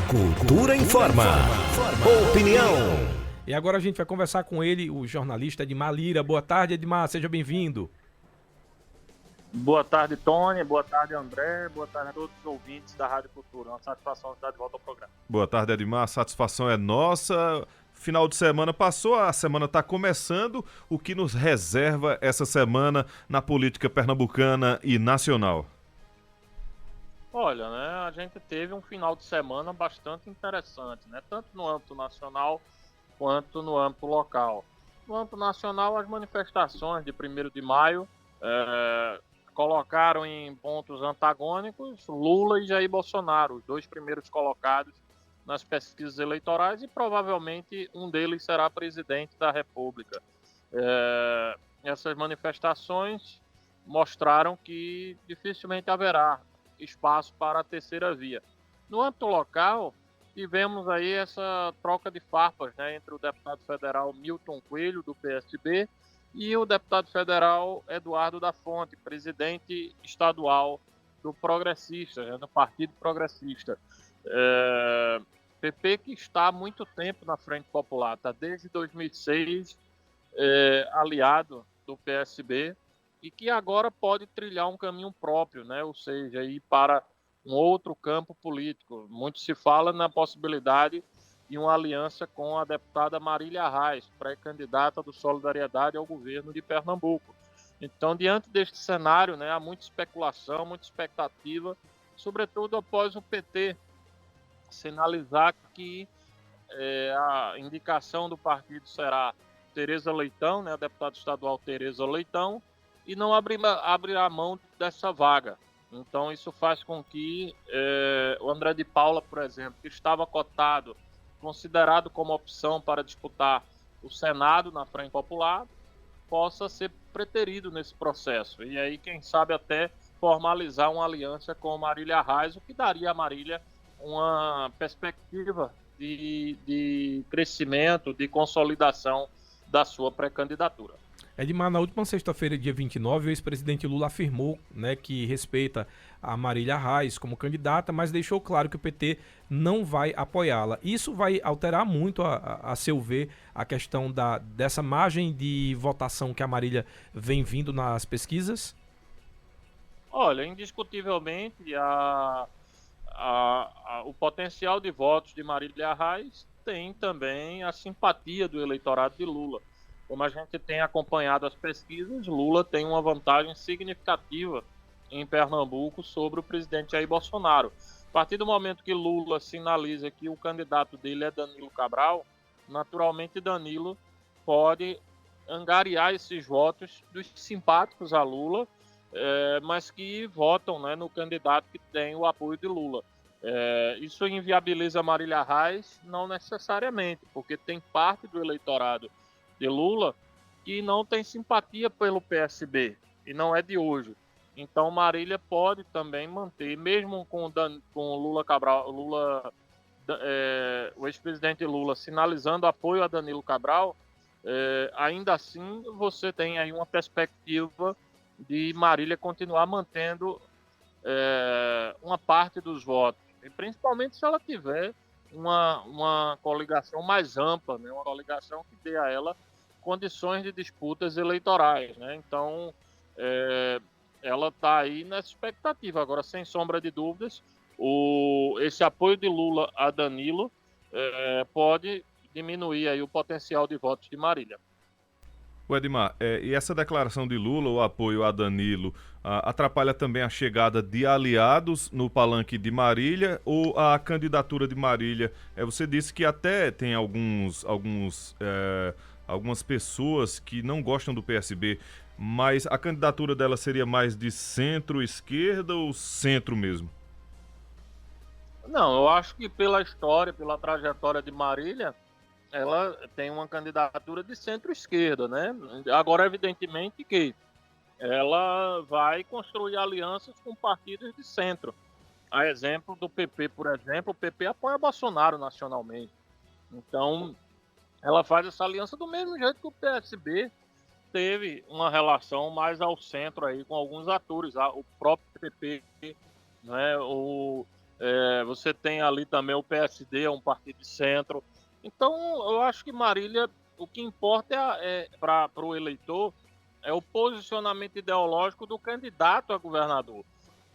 Cultura informa. Opinião. E agora a gente vai conversar com ele, o jornalista Edmar Lira. Boa tarde, Edmar, seja bem-vindo. Boa tarde, Tony. Boa tarde, André. Boa tarde a todos os ouvintes da Rádio Cultura. Uma satisfação estar de volta ao programa. Boa tarde, Edmar. A satisfação é nossa. Final de semana passou, a semana está começando. O que nos reserva essa semana na política pernambucana e nacional? Olha, né, a gente teve um final de semana bastante interessante, né, tanto no âmbito nacional quanto no âmbito local. No âmbito nacional, as manifestações de 1º de maio colocaram em pontos antagônicos Lula e Jair Bolsonaro, os dois primeiros colocados nas pesquisas eleitorais, e provavelmente um deles será presidente da República. Essas manifestações mostraram que dificilmente haverá espaço para a terceira via. No âmbito local, tivemos aí essa troca de farpas, né, entre o deputado federal Milton Coelho, do PSB, e o deputado federal Eduardo da Fonte, presidente estadual do Progressista, né, do Partido Progressista. PP que está há muito tempo na Frente Popular, está desde 2006 aliado do PSB, e que agora pode trilhar um caminho próprio, né? Ou seja, ir para um outro campo político. Muito se fala na possibilidade de uma aliança com a deputada Marília Reis, pré-candidata do Solidariedade ao governo de Pernambuco. Então, diante deste cenário, né, há muita especulação, muita expectativa, sobretudo após o PT sinalizar que a indicação do partido será Tereza Leitão, né, a deputada estadual Tereza Leitão, e não abrirá mão dessa vaga. Então isso faz com que o André de Paula, por exemplo, que estava cotado, considerado como opção para disputar o Senado na Frente Popular, possa ser preterido nesse processo. E aí, quem sabe, até formalizar uma aliança com Marília Reis, o que daria a Marília uma perspectiva de crescimento, de consolidação da sua pré-candidatura. Edmar, na última sexta-feira, dia 29, o ex-presidente Lula afirmou, né, que respeita a Marília Reis como candidata, mas deixou claro que o PT não vai apoiá-la. Isso vai alterar muito, a seu ver, a questão dessa margem de votação que a Marília vem vindo nas pesquisas? Olha, indiscutivelmente, o potencial de votos de Marília Reis tem também a simpatia do eleitorado de Lula. Como a gente tem acompanhado as pesquisas, Lula tem uma vantagem significativa em Pernambuco sobre o presidente Jair Bolsonaro. A partir do momento que Lula sinaliza que o candidato dele é Danilo Cabral, naturalmente Danilo pode angariar esses votos dos simpáticos a Lula, mas que votam, né, no candidato que tem o apoio de Lula. Isso inviabiliza Marília Reis? Não necessariamente, porque tem parte do eleitorado de Lula que não tem simpatia pelo PSB, e não é de hoje. Então Marília pode também manter, mesmo com Lula Cabral, o ex-presidente Lula sinalizando apoio a Danilo Cabral, ainda assim você tem aí uma perspectiva de Marília continuar mantendo uma parte dos votos, e principalmente se ela tiver uma coligação mais ampla, né? Uma coligação que dê a ela condições de disputas eleitorais, né? Então, ela está aí nessa expectativa. Agora, sem sombra de dúvidas, esse apoio de Lula a Danilo pode diminuir aí o potencial de votos de Marília. O Edmar, e essa declaração de Lula, o apoio a Danilo, atrapalha também a chegada de aliados no palanque de Marília, ou a candidatura de Marília? Você disse que até tem algumas pessoas que não gostam do PSB, mas a candidatura dela seria mais de centro-esquerda ou centro mesmo? Não, eu acho que pela história, pela trajetória de Marília, ela tem uma candidatura de centro-esquerda, né? Agora, evidentemente que ela vai construir alianças com partidos de centro. A exemplo do PP, por exemplo, o PP apoia Bolsonaro nacionalmente. Então, ela faz essa aliança do mesmo jeito que o PSB teve uma relação mais ao centro aí com alguns atores, o próprio PP, né, Você tem ali também o PSD, é um partido de centro. Então, eu acho que Marília, o que importa para o eleitor é o posicionamento ideológico do candidato a governador.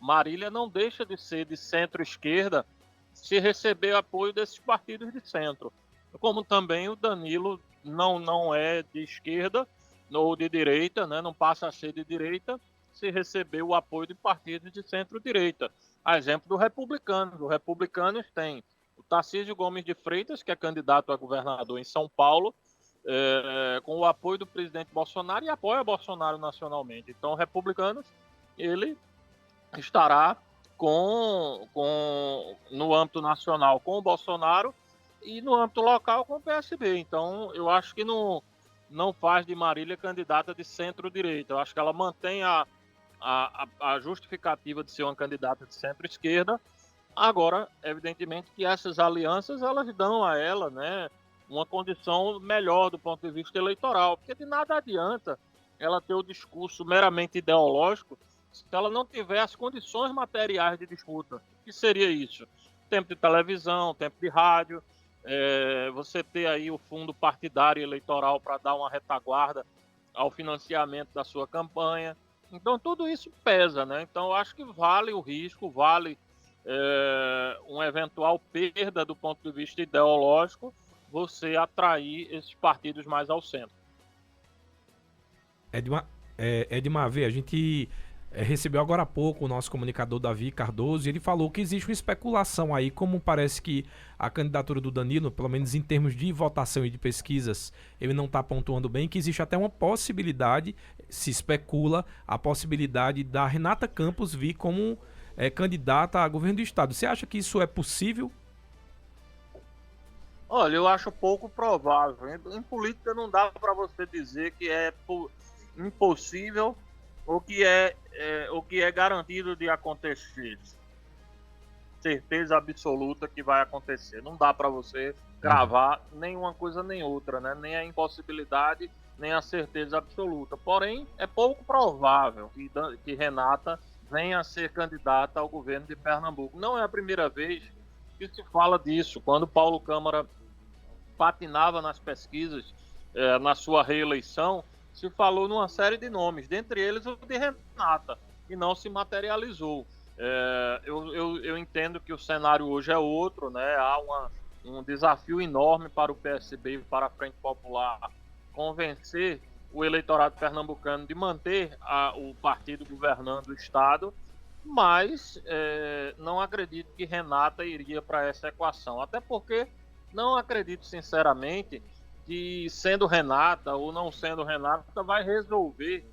Marília não deixa de ser de centro-esquerda se receber apoio desses partidos de centro. Como também o Danilo não é de esquerda ou de direita, né? Não passa a ser de direita se receber o apoio de partidos de centro-direita. A exemplo do Republicanos. O Republicanos tem o Tarcísio Gomes de Freitas, que é candidato a governador em São Paulo, com o apoio do presidente Bolsonaro e apoia Bolsonaro nacionalmente. Então, o Republicanos, ele estará no âmbito nacional com o Bolsonaro e no âmbito local com o PSB. Então, eu acho que não faz de Marília candidata de centro-direita. Eu acho que ela mantém a justificativa de ser uma candidata de centro-esquerda. Agora, evidentemente que essas alianças, elas dão a ela, né, uma condição melhor do ponto de vista eleitoral, porque de nada adianta ela ter o discurso meramente ideológico se ela não tiver as condições materiais de disputa. O que seria isso? Tempo de televisão, tempo de rádio, você ter aí o fundo partidário eleitoral para dar uma retaguarda ao financiamento da sua campanha. Então, tudo isso pesa, né? Então, eu acho que vale o risco, vale uma eventual perda do ponto de vista ideológico, você atrair esses partidos mais ao centro. Edmar, a gente recebeu agora há pouco o nosso comunicador Davi Cardoso e ele falou que existe uma especulação aí, como parece que a candidatura do Danilo, pelo menos em termos de votação e de pesquisas, ele não está pontuando bem, que existe até uma possibilidade, se especula, a possibilidade da Renata Campos vir como candidata a governo do estado. Você acha que isso é possível? Olha, eu acho pouco provável. Em política não dá para você dizer que é impossível ou que é garantido de acontecer. Certeza absoluta que vai acontecer. Não dá para você cravar nem uma coisa nem outra, né? Nem a impossibilidade, nem a certeza absoluta. Porém, é pouco provável que Renata venha a ser candidata ao governo de Pernambuco. Não é a primeira vez que se fala disso. Quando Paulo Câmara patinava nas pesquisas, na sua reeleição, se falou numa série de nomes, dentre eles o de Renata, que não se materializou. Eu entendo que o cenário hoje é outro, né? Há um desafio enorme para o PSB e para a Frente Popular convencer o eleitorado pernambucano de manter o partido governando o estado, mas não acredito que Renata iria para essa equação, até porque não acredito sinceramente que sendo Renata ou não sendo Renata vai resolver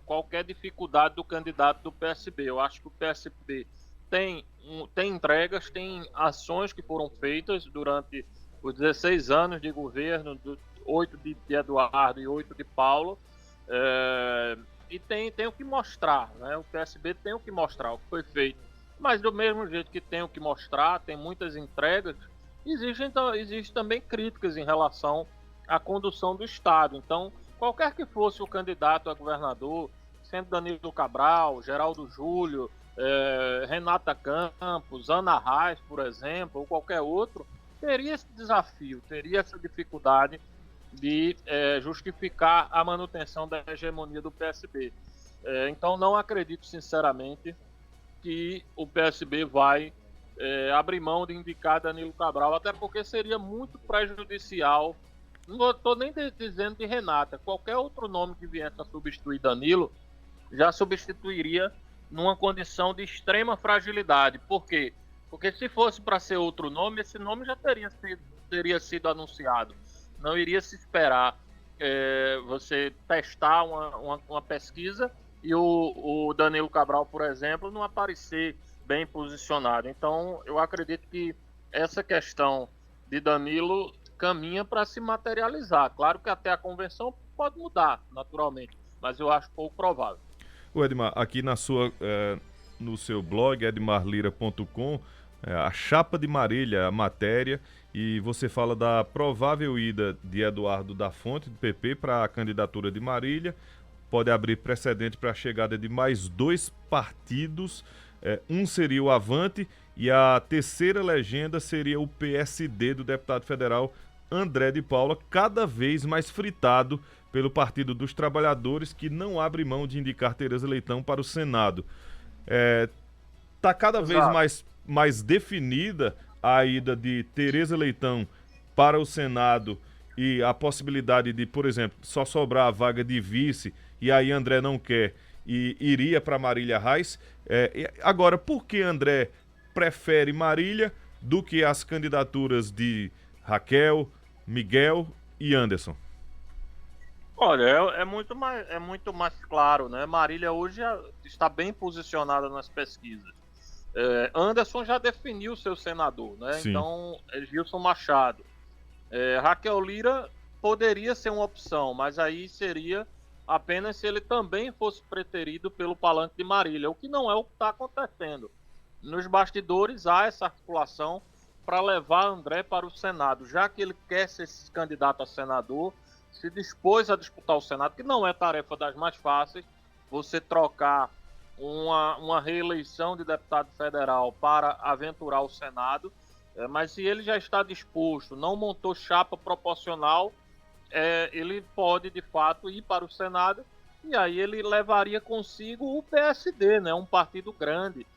qualquer dificuldade do candidato do PSB. Eu acho que o PSB tem entregas, tem ações que foram feitas durante os 16 anos de governo, 8 de Eduardo e 8 de Paulo, e tem o que mostrar, né? O PSB tem o que mostrar, o que foi feito. Mas do mesmo jeito que tem o que mostrar, tem muitas entregas, existem também críticas em relação à condução do Estado. Então, qualquer que fosse o candidato a governador, sendo Danilo Cabral, Geraldo Júlio, Renata Campos, Ana Reis, por exemplo, ou qualquer outro, teria esse desafio, teria essa dificuldade de justificar a manutenção da hegemonia do PSB. Então, não acredito, sinceramente, que o PSB vai abrir mão de indicar Danilo Cabral, até porque seria muito prejudicial. Não estou nem dizendo de Renata, qualquer outro nome que viesse a substituir Danilo já substituiria numa condição de extrema fragilidade. Por quê? Porque se fosse para ser outro nome, esse nome já teria sido anunciado. Não iria se esperar você testar uma pesquisa e o Danilo Cabral, por exemplo, não aparecer bem posicionado. Então, eu acredito que essa questão de Danilo caminha para se materializar. Claro que até a convenção pode mudar, naturalmente, mas eu acho pouco provável. O Edmar, aqui no seu blog, edmarlira.com, a chapa de Marília, a matéria, e você fala da provável ida de Eduardo da Fonte, do PP, para a candidatura de Marília. Pode abrir precedente para a chegada de mais 2 partidos. Um seria o Avante E a terceira legenda seria o PSD do deputado federal André de Paula, cada vez mais fritado pelo Partido dos Trabalhadores, que não abre mão de indicar Tereza Leitão para o Senado. Tá cada vez mais definida a ida de Tereza Leitão para o Senado e a possibilidade de, por exemplo, só sobrar a vaga de vice e aí André não quer e iria para Marília Reis. Agora, por que André prefere Marília do que as candidaturas de Raquel, Miguel e Anderson? Olha, é muito mais claro, né? Marília hoje está bem posicionada nas pesquisas. Anderson já definiu seu senador, né? Sim. Então, é Gilson Machado. Raquel Lira poderia ser uma opção, mas aí seria apenas se ele também fosse preterido pelo palanque de Marília, o que não é o que está acontecendo. Nos bastidores há essa articulação para levar André para o Senado, já que ele quer ser candidato a senador, se dispôs a disputar o Senado, que não é tarefa das mais fáceis, você trocar uma reeleição de deputado federal para aventurar o Senado, mas se ele já está disposto, não montou chapa proporcional, ele pode de fato ir para o Senado, e aí ele levaria consigo o PSD, né, um partido grande.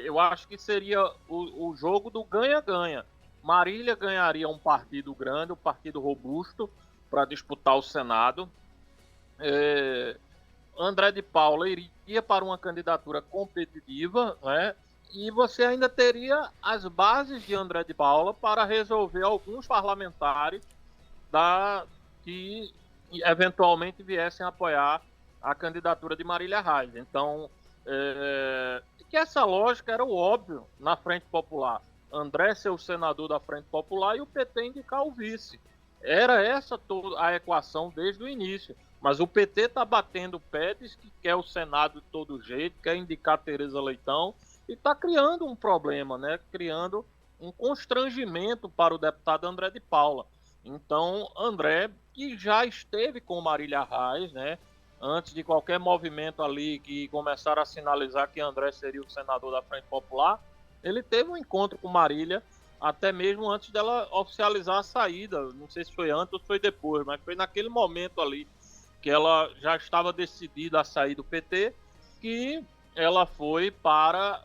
Eu acho que seria o jogo do ganha-ganha. Marília ganharia um partido grande, um partido robusto, para disputar o Senado. André de Paula iria para uma candidatura competitiva, né? E você ainda teria as bases de André de Paula para resolver alguns parlamentares que eventualmente viessem a apoiar a candidatura de Marília Reis. Então, que essa lógica era o óbvio na Frente Popular. André ser o senador da Frente Popular e o PT indicar o vice. Era essa toda a equação desde o início. Mas o PT está batendo pé, diz que quer o Senado de todo jeito, quer indicar Tereza Leitão e está criando um problema, né? Criando um constrangimento para o deputado André de Paula. Então, André, que já esteve com Marília Reis, né? Antes de qualquer movimento ali que começaram a sinalizar que André seria o senador da Frente Popular, ele teve um encontro com Marília, até mesmo antes dela oficializar a saída. Não sei se foi antes ou foi depois, mas foi naquele momento ali que ela já estava decidida a sair do PT, que ela foi para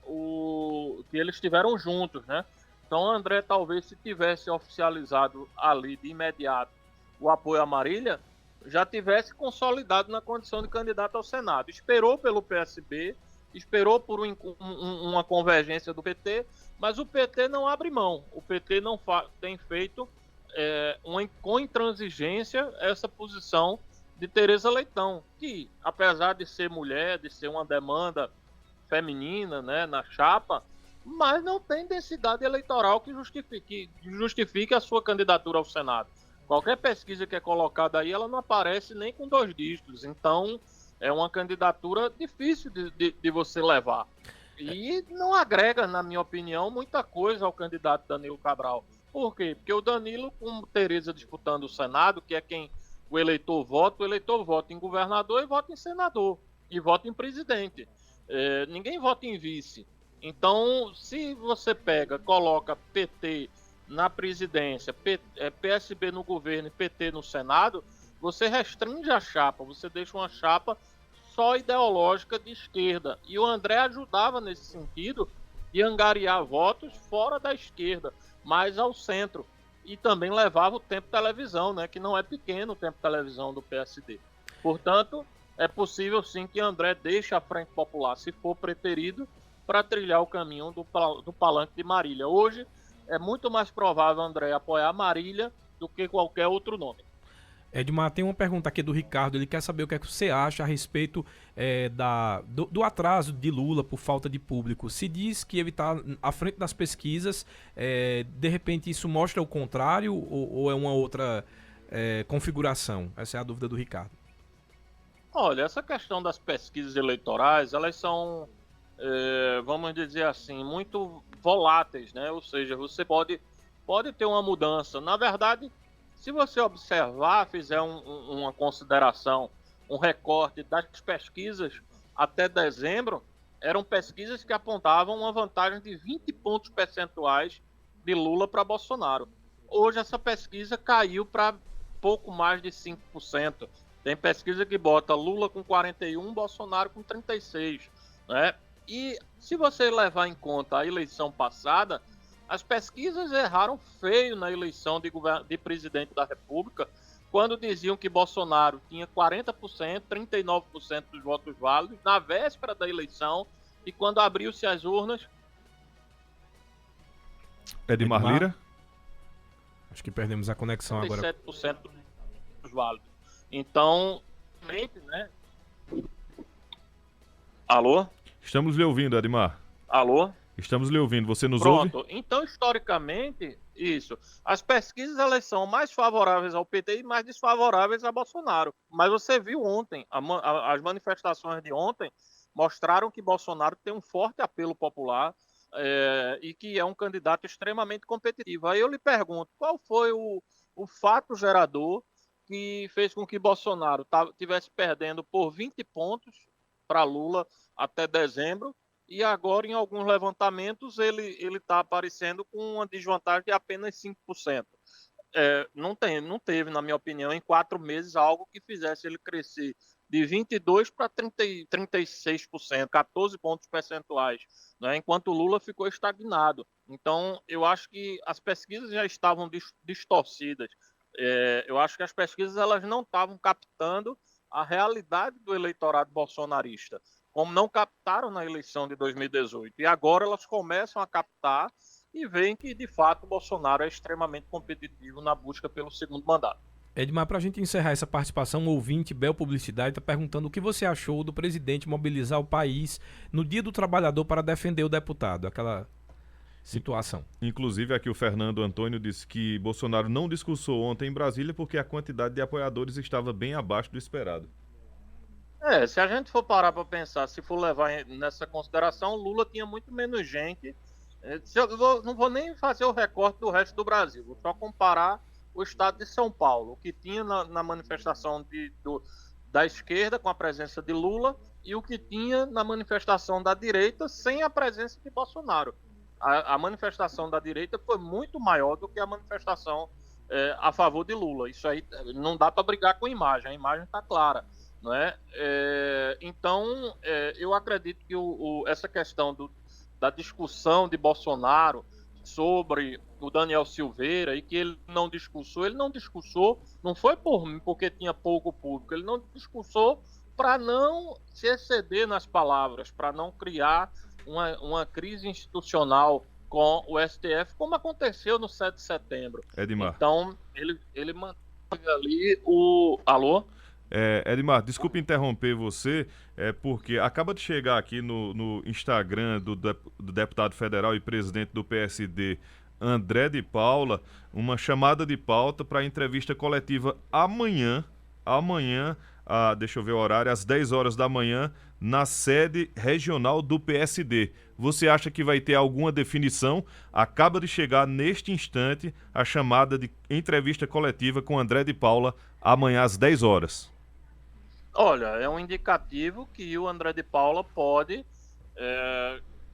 que eles estiveram juntos, né? Então, André, talvez, se tivesse oficializado ali de imediato o apoio a Marília, já tivesse consolidado na condição de candidato ao Senado. Esperou pelo PSB, esperou por uma convergência do PT, mas o PT não abre mão. O PT não tem feito com intransigência essa posição de Tereza Leitão, que, apesar de ser mulher, de ser uma demanda feminina, né, na chapa, mas não tem densidade eleitoral que justifique a sua candidatura ao Senado. Qualquer pesquisa que é colocada aí, ela não aparece nem com 2 dígitos. Então, é uma candidatura difícil de você levar. E não agrega, na minha opinião, muita coisa ao candidato Danilo Cabral. Por quê? Porque o Danilo, com Tereza disputando o Senado, que é quem o eleitor vota em governador e vota em senador, e vota em presidente. Ninguém vota em vice. Então, se você coloca PT na presidência, PSB no governo e PT no Senado, você restringe a chapa, você deixa uma chapa só ideológica de esquerda. E o André ajudava nesse sentido de angariar votos fora da esquerda, mais ao centro. E também levava o tempo de televisão, né, que não é pequeno o tempo de televisão do PSD. Portanto, é possível sim que André deixe a Frente Popular, se for preterido, para trilhar o caminho do palanque de Marília. Hoje, é muito mais provável André apoiar Marília do que qualquer outro nome. Edmar, tem uma pergunta aqui do Ricardo, ele quer saber o que é que você acha a respeito do atraso de Lula por falta de público. Se diz que ele está à frente das pesquisas, de repente isso mostra o contrário ou é uma outra configuração? Essa é a dúvida do Ricardo. Olha, essa questão das pesquisas eleitorais, elas são, vamos dizer assim, muito voláteis, né? Ou seja, você pode ter uma mudança. Na verdade, se você observar, fizer uma consideração, um recorte das pesquisas até dezembro, eram pesquisas que apontavam uma vantagem de 20 pontos percentuais de Lula para Bolsonaro. Hoje essa pesquisa caiu para pouco mais de 5%. Tem pesquisa que bota Lula com 41, Bolsonaro com 36, né? E se você levar em conta a eleição passada, as pesquisas erraram feio na eleição de presidente da República, quando diziam que Bolsonaro tinha 40%, 39% dos votos válidos na véspera da eleição, e quando abriu-se as urnas... Edmar Lira? Acho que perdemos a conexão agora. 37% dos válidos. Então, né? Alô? Estamos lhe ouvindo, Edmar. Alô? Estamos lhe ouvindo. Você nos ouve? Pronto. Então, historicamente, isso. As pesquisas, elas são mais favoráveis ao PT e mais desfavoráveis a Bolsonaro. Mas você viu ontem, as manifestações de ontem mostraram que Bolsonaro tem um forte apelo popular e que é um candidato extremamente competitivo. Aí eu lhe pergunto, qual foi o fato gerador que fez com que Bolsonaro estivesse perdendo por 20 pontos para Lula até dezembro, e agora, em alguns levantamentos, ele está aparecendo com uma desvantagem de apenas 5%. Não teve, na minha opinião, em 4 meses, algo que fizesse ele crescer de 22% para 36%, 14 pontos percentuais, né? Enquanto o Lula ficou estagnado. Então, eu acho que as pesquisas já estavam distorcidas. Eu acho que as pesquisas elas não estavam captando a realidade do eleitorado bolsonarista, como não captaram na eleição de 2018. E agora elas começam a captar e veem que, de fato, o Bolsonaro é extremamente competitivo na busca pelo segundo mandato. Edmar, para a gente encerrar essa participação, um ouvinte, Bel Publicidade, está perguntando o que você achou do presidente mobilizar o país no Dia do Trabalhador para defender o deputado, aquela situação. Inclusive, aqui o Fernando Antônio disse que Bolsonaro não discursou ontem em Brasília porque a quantidade de apoiadores estava bem abaixo do esperado. Se a gente for parar para pensar, se for levar nessa consideração, Lula tinha muito menos gente. Não vou nem fazer o recorte do resto do Brasil, vou só comparar o estado de São Paulo, o que tinha na manifestação da esquerda com a presença de Lula e o que tinha na manifestação da direita sem a presença de Bolsonaro. A manifestação da direita foi muito maior do que a manifestação a favor de Lula. Isso aí não dá para brigar com a imagem está clara. Não é? Então, eu acredito que essa questão da discussão de Bolsonaro sobre o Daniel Silveira e que ele não discursou, não foi porque tinha pouco público, ele não discursou para não se exceder nas palavras, para não criar uma crise institucional com o STF, como aconteceu no 7 de setembro. Edmar. Então, ele manteve ali Alô? Edmar, desculpe interromper você, porque acaba de chegar aqui no Instagram do deputado federal e presidente do PSD, André de Paula, uma chamada de pauta para a entrevista coletiva amanhã, deixa eu ver o horário, às 10 horas da manhã, na sede regional do PSD. Você acha que vai ter alguma definição? Acaba de chegar neste instante a chamada de entrevista coletiva com André de Paula amanhã às 10 horas. Olha, é um indicativo que o André de Paula pode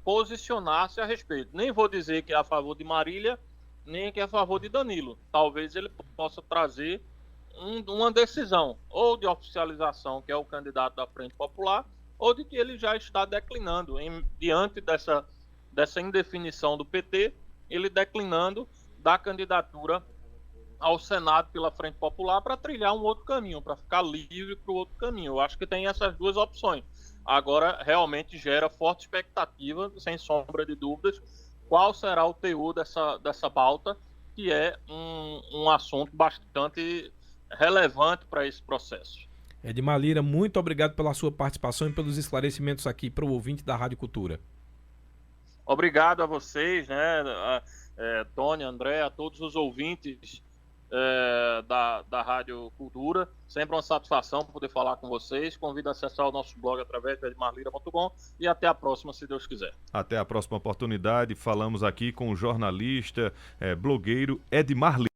posicionar-se a respeito. Nem vou dizer que é a favor de Marília, nem que é a favor de Danilo. Talvez ele possa trazer uma decisão, ou de oficialização, que é o candidato da Frente Popular, ou de que ele já está declinando, diante dessa indefinição do PT, ele declinando da candidatura ao Senado pela Frente Popular para trilhar um outro caminho, para ficar livre para o outro caminho. Eu acho que tem essas duas opções. Agora, realmente gera forte expectativa, sem sombra de dúvidas, qual será o teor dessa pauta, que é um assunto bastante relevante para esse processo. Edmar Lira, muito obrigado pela sua participação e pelos esclarecimentos aqui para o ouvinte da Rádio Cultura. Obrigado a vocês, né, Tony, André, a todos os ouvintes da Rádio Cultura. Sempre uma satisfação poder falar com vocês. Convido a acessar o nosso blog através de edmarlira.com e até a próxima, se Deus quiser. Até a próxima oportunidade. Falamos aqui com o jornalista, blogueiro Edmar Lira.